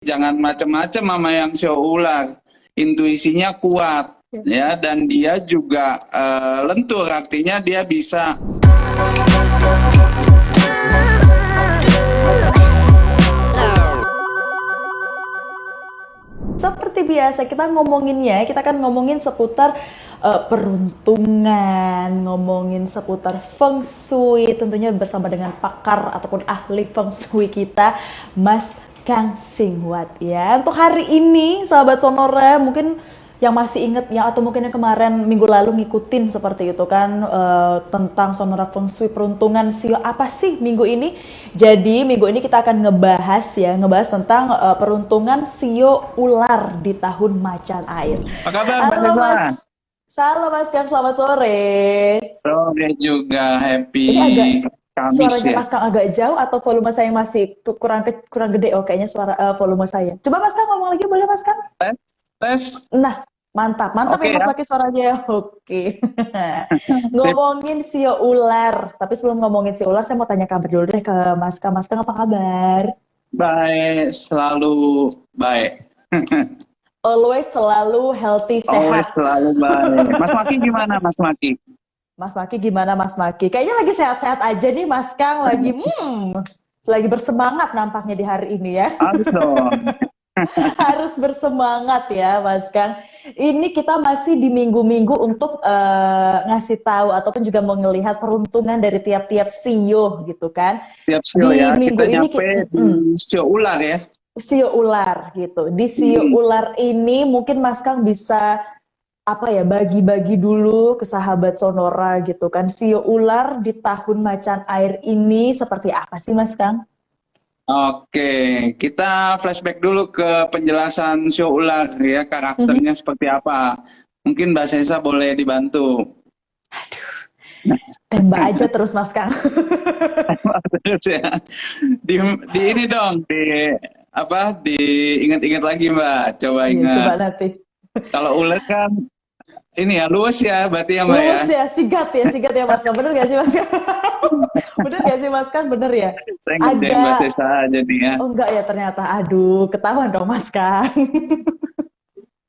jangan macam-macam sama yang show ular. Intuisinya kuat ya, dan dia juga lentur, artinya dia bisa. Seperti biasa kita ngomonginnya, kita kan ngomongin seputar peruntungan, ngomongin seputar feng shui, tentunya bersama dengan pakar ataupun ahli feng shui kita, Mas Kang Singwat ya. Untuk hari ini, sahabat Sonora, mungkin yang masih inget ya, atau mungkin yang kemarin minggu lalu ngikutin seperti itu kan, tentang Sonora Feng Shui peruntungan sio apa sih minggu ini. Jadi minggu ini kita akan ngebahas tentang peruntungan sio ular di tahun macan air. Apa kabar, Mbak Halo Neva? Mas, salam Mas Kang, selamat sore. Sore juga, happy Ini agak Kamis suaranya ya. Mas Kang agak jauh atau volume saya masih kurang gede? Oh kayaknya suara volume saya. Coba Mas Kang ngomong lagi boleh Mas Kang? Tes, tes. Nah, mantap Oke ya Mas ya. Laki suaranya. Oke. Sip. Ngomongin sio ular, tapi sebelum ngomongin sio ular, saya mau tanya kabar dulu deh ke Mas Kang. Mas Kang apa kabar? Baik, selalu baik. Always selalu healthy, Always sehat. selalu baik. Mas Maki gimana, Mas Maki? Mas Maki gimana Mas Maki? Kayaknya lagi sehat-sehat aja nih Mas Kang, lagi bersemangat nampaknya di hari ini ya. Habis dong. Harus bersemangat ya Mas Kang. Ini kita masih di minggu-minggu untuk ngasih tahu ataupun juga mau ngelihat peruntungan dari tiap-tiap sio gitu kan. Tiap show Di ya, minggu kita ini nyampe di show ular ya. sio ular gitu. Di sio ular ini mungkin Mas Kang bisa apa ya, bagi-bagi dulu ke sahabat Sonora gitu kan. Sio ular di tahun macan air ini seperti apa sih Mas Kang? Oke, kita flashback dulu ke penjelasan show ular ya, karakternya seperti apa. Mungkin Mbak Sesa boleh dibantu. Tembak aja terus Mas Kang. Terus ya, di ini dong, diingat-ingat lagi Mbak, coba Iya, ingat. coba nanti. Kalau ular kan ini ya, luas ya berarti ya Mbak ya. Lulus ya, sigat ya Mas Kang. Bener gak sih Mas Kang? Bener gak sih Mas Kang? Bener ya? Saya ngerjain Mbak Ada, Sesa jadi ya. oh enggak ya ternyata. Aduh, ketahuan dong Mas Kang.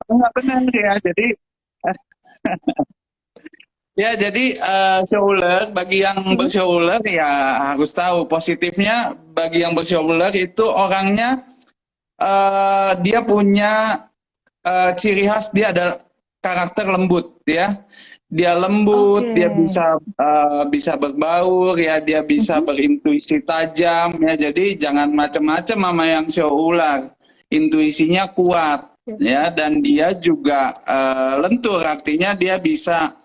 Enggak benar ya, jadi ya, jadi show ular bagi yang bershow ular ya harus tahu positifnya. Bagi yang bershow ular itu orangnya dia punya ciri khas, dia ada karakter lembut ya. Dia lembut, Oke. dia bisa berbaur ya, dia bisa berintuisi tajam ya. Jadi jangan macam-macam sama yang show ular. Intuisinya kuat ya, dan dia juga lentur, artinya dia bisa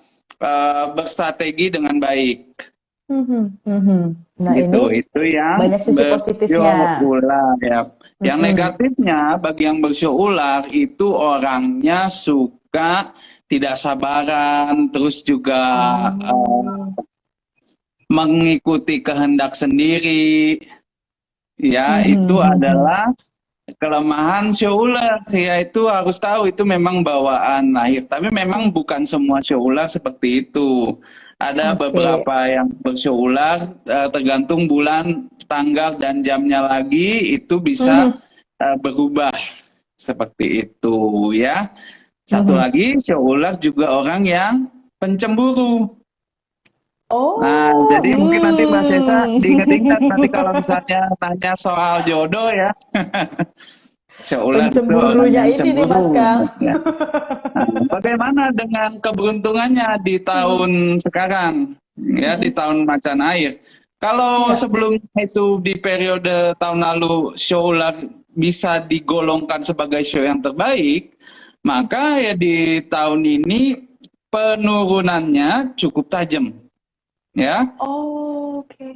berstrategi dengan baik. Nah ini Itu yang banyak sisi positifnya. bersio ular ya. Yang negatifnya bagi yang bersio ular itu orangnya suka tidak sabaran, terus juga mengikuti kehendak sendiri. Ya, itu adalah kelemahan show ular. Ya, itu harus tahu, itu memang bawaan lahir. Tapi memang bukan semua show ular seperti itu. Ada beberapa yang bershow ular, tergantung bulan, tanggal, dan jamnya lagi, itu bisa berubah seperti itu ya. Satu lagi, show ular juga orang yang pencemburu. Oh, Nah, jadi mungkin nanti Mbak Sesa diingat-ingat nanti kalau misalnya tanya soal jodoh ya. Show ular itu orang pencemburunya yang ini nih Mas cemburu. Kang. Ya. Nah, bagaimana dengan keberuntungannya di tahun sekarang, ya, di tahun macan air? Kalau sebelumnya itu di periode tahun lalu show ular bisa digolongkan sebagai show yang terbaik, maka ya di tahun ini penurunannya cukup tajam, ya. Oke.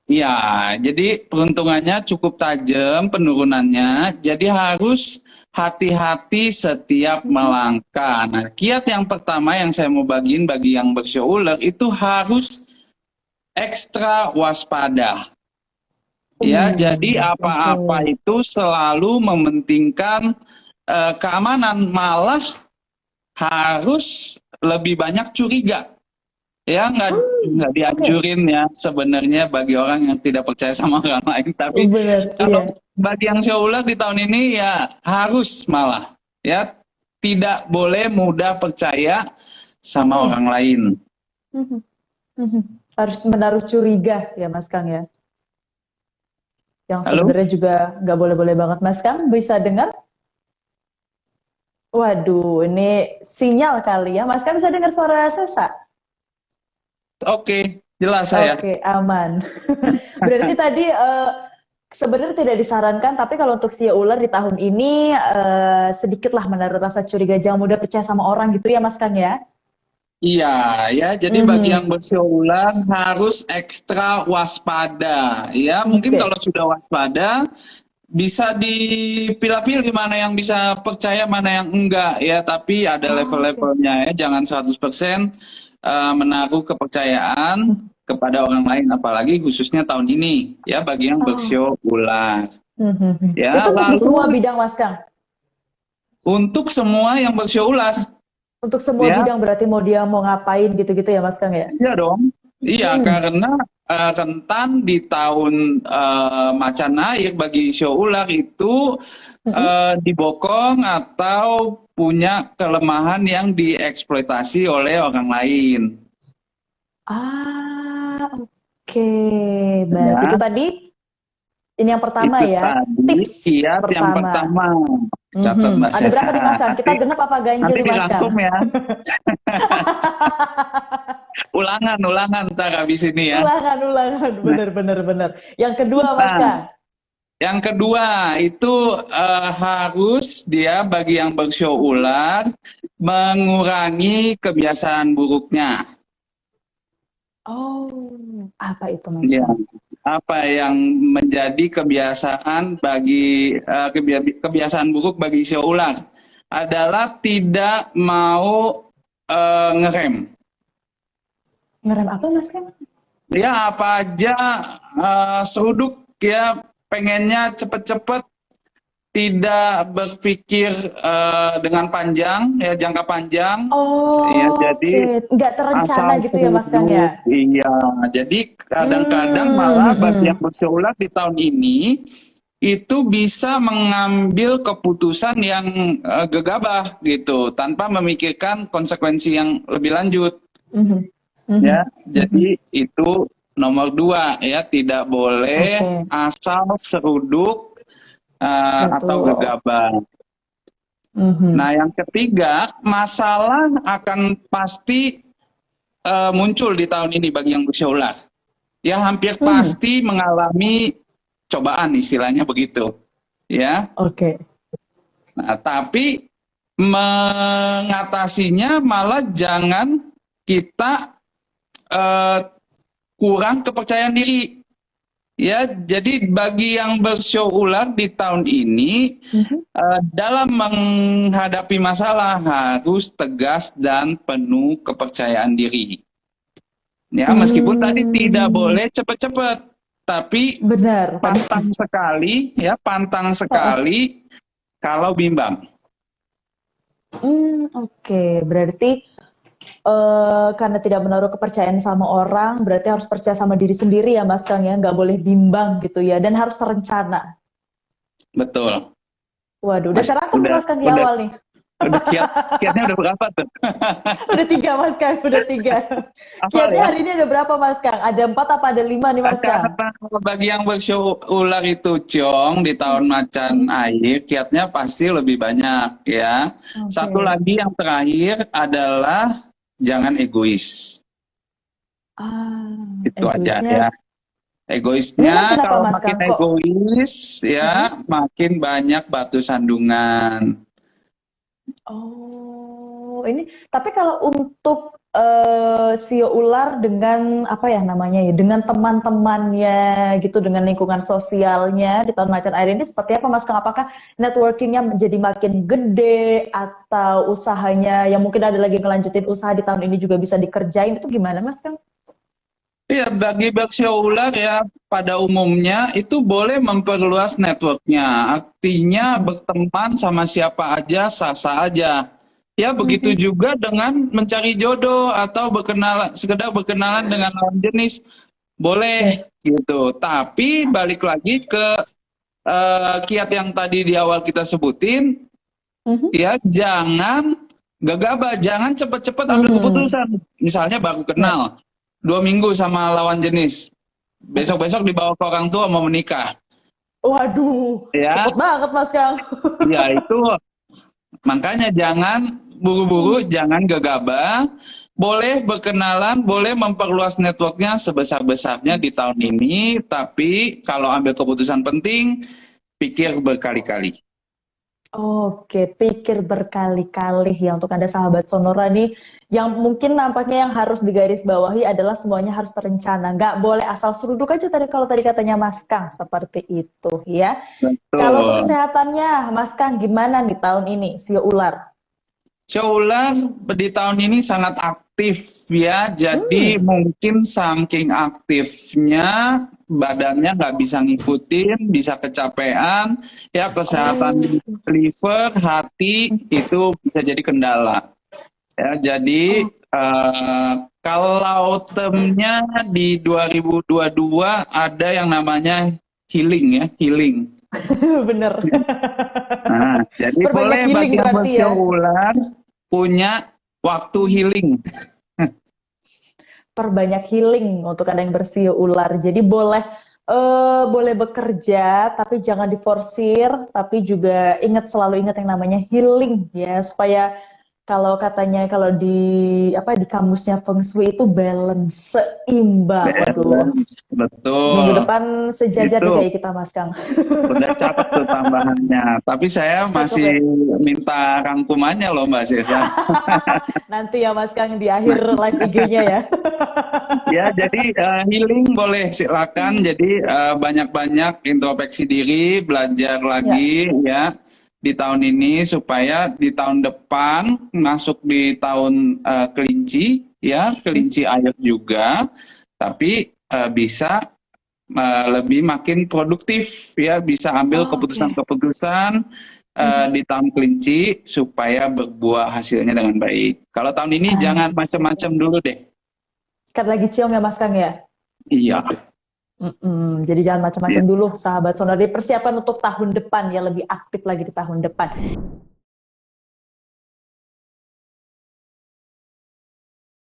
Ya, jadi peruntungannya cukup tajam penurunannya, jadi harus hati-hati setiap melangkah. Nah, kiat yang pertama yang saya mau bagiin bagi yang bersio ular itu harus ekstra waspada. Ya, jadi apa-apa itu selalu mementingkan keamanan, malah harus lebih banyak curiga. Ya, nggak dianjurin ya sebenarnya bagi orang yang tidak percaya sama orang lain. Tapi Bener, kalau iya. bagi yang show ular di tahun ini ya harus malah ya tidak boleh mudah percaya sama Hmm. orang lain. Mhm. Mhm. Harus menaruh curiga ya Mas Kang ya. Yang Halo? sebenarnya juga nggak boleh-boleh banget. Mas Kang bisa dengar? Waduh, ini sinyal kali ya. Mas Kang bisa dengar suara Sesa? Oke, jelas saya. Oke, aman. Berarti tadi sebenarnya tidak disarankan, tapi kalau untuk si ular di tahun ini sedikitlah menaruh rasa curiga, jangan mudah percaya sama orang gitu ya Mas Kang ya. Iya, ya. Jadi bagi yang Mhm. bersio ular harus ekstra waspada. Ya, mungkin Oke. kalau sudah waspada bisa dipilah-pilih mana yang bisa percaya, mana yang enggak ya. Tapi ada Oke. level-levelnya ya. Jangan 100% menaruh kepercayaan kepada orang lain, apalagi khususnya tahun ini ya bagi yang Oh. bersio ular. Mhm. Itu Ya, untuk di semua lalu bidang Mas Kang. untuk semua yang bersio ular, Untuk semua ya. bidang berarti mau dia mau ngapain gitu-gitu ya Mas Kang ya. Iya dong. Iya, Hmm. karena rentan di tahun macan air bagi show ular itu Mhm. dibokong atau punya kelemahan yang dieksploitasi oleh orang lain. Ah, oke. Baik. Itu Ya, tadi ini yang pertama itu ya. tadi Tips kiat yang pertama. pertama. Catat Mhm. Mbak Ada Sesa. berapa nih Mas Kang? Kita Nanti genap apa ganjil nanti nih Mas dirangkum Kang? ya. Ulangan ntar habis ini ya. Ulangan, ulangan. Nah, Bener, bener, bener. Yang kedua Mas nah, Kang. yang kedua itu harus dia bagi yang bershow ular mengurangi kebiasaan buruknya. Oh, apa itu Mas Ya, Kang? apa yang menjadi kebiasaan bagi kebiasaan buruk bagi show ular adalah tidak mau ngerem. Ngerem apa Mas Kang? Ya apa aja seruduk ya pengennya cepet-cepet tidak berpikir dengan panjang ya jangka panjang ya Oh, oke. jadi Nggak terencana asal gitu ya Mas Kang ya? seruduk iya jadi kadang-kadang malah bagi yang Hmm. berseulat di tahun ini itu bisa mengambil keputusan yang gegabah gitu tanpa memikirkan konsekuensi yang lebih lanjut Mhm. ya Mhm. Mhm. jadi itu nomor dua ya tidak boleh Oke, asal seruduk atau betul. gegabah. Mhm. Nah, yang ketiga, masalah akan pasti muncul di tahun ini bagi yang berusia ulas. Ya, hampir Mhm. pasti mengalami cobaan, istilahnya begitu. Ya, Oke. nah, tapi mengatasinya malah jangan kita eh, kurang kepercayaan diri. Ya, jadi bagi yang bershow ular di tahun ini Mhm. dalam menghadapi masalah harus tegas dan penuh kepercayaan diri. Ya, meskipun tadi tidak Hmm, boleh cepat-cepat, tapi benar. pantang sekali, ya pantang Heeh. sekali kalau bimbang. Oke. Berarti karena tidak menaruh kepercayaan sama orang, berarti harus percaya sama diri sendiri ya Mas Kang ya, nggak boleh bimbang gitu ya, dan harus terencana. Betul. Waduh, udah Mas, serangkum nih Mas Kang di udah, awal nih. udah kiatnya udah berapa tuh? Udah tiga Mas Kang, udah tiga. Hafal Kiatnya ya? hari ini ada berapa Mas Kang? Ada empat apa ada lima nih Mas Kang? Karena bagi yang bershow ular itu Ciong di tahun macan Hmm. air, kiatnya pasti lebih banyak ya. Satu Oke. lagi yang terakhir adalah jangan egois. Itu aja Egoisnya. ya. Memang Egoisnya kenapa kalau Mas makin Kang? Kok? egois Mm-mm. ya makin banyak batu sandungan. Oh, ini. Tapi kalau untuk sio ular dengan apa ya namanya ya, dengan teman-temannya gitu, dengan lingkungan sosialnya di tahun macan air ini seperti apa Mas Kang? Apakah networkingnya menjadi makin gede atau usahanya yang mungkin ada lagi ngelanjutin usaha di tahun ini juga bisa dikerjain itu gimana Mas Kang? Iya, bagi Berkshire Ular ya pada umumnya itu boleh memperluas networknya. Artinya Mhm. berteman sama siapa aja sah-sah aja. Ya begitu Mhm. juga dengan mencari jodoh atau berkenalan sekedar berkenalan dengan lawan jenis boleh Oke. gitu. Tapi balik lagi ke kiat yang tadi di awal kita sebutin, Mhm. ya jangan gegabah, jangan cepet-cepet ambil keputusan. Misalnya baru Ya. kenal 2 minggu sama lawan jenis, besok-besok dibawa ke orang tua mau menikah, Waduh, ya, cepet banget Mas Kang. ya itu makanya jangan buru-buru, jangan gegabah. Boleh berkenalan, boleh memperluas networknya sebesar-besarnya di tahun ini, tapi kalau ambil keputusan penting, pikir berkali-kali. Oke, pikir berkali-kali ya untuk Anda sahabat Sonora nih, yang mungkin nampaknya yang harus digarisbawahi adalah semuanya harus terencana, nggak boleh asal seruduk aja tadi kalau tadi katanya Mas Kang, seperti itu ya. Kalau untuk Betul. kesehatannya, Mas Kang gimana nih tahun ini, sio ular? Showular di tahun ini sangat aktif ya, jadi mungkin saking aktifnya badannya nggak bisa ngikutin, bisa kecapean, ya kesehatan Oh, liver, hati itu bisa jadi kendala. Ya, jadi oh, kalau termnya di 2022 ada yang namanya healing ya, healing. bener. Nah, jadi Perbanyak boleh healing bagi yang berarti ya. bershow punya waktu healing. Perbanyak healing untuk Anda yang bersio ular. Jadi boleh bekerja, tapi jangan diforsir, tapi juga selalu ingat yang namanya healing ya, supaya kalau di kamusnya Feng Shui itu balance, seimbang. Waduh, Balance, minggu betul. depan sejajar nih Itu kayak kita Mas Kang. udah catat tuh tambahannya. Tapi saya Cakep masih ya. minta rangkumannya loh Mbak Sesa. Nanti ya Mas Kang di akhir live IG-nya ya. Ya, jadi healing boleh silakan. Jadi banyak-banyak introspeksi diri, belajar Ya. lagi ya di tahun ini supaya di tahun depan masuk di tahun kelinci ya, kelinci air juga, tapi bisa lebih makin produktif ya, bisa ambil Oh, oke. keputusan-keputusan di tahun kelinci supaya berbuah hasilnya dengan baik. Kalau tahun ini jangan macam-macam dulu deh. Kan lagi ciong ya Mas Kang ya. Iya. Jadi jangan Iya. macam-macam dulu, sahabat sonora. Persiapan untuk tahun depan ya, lebih aktif lagi di tahun depan.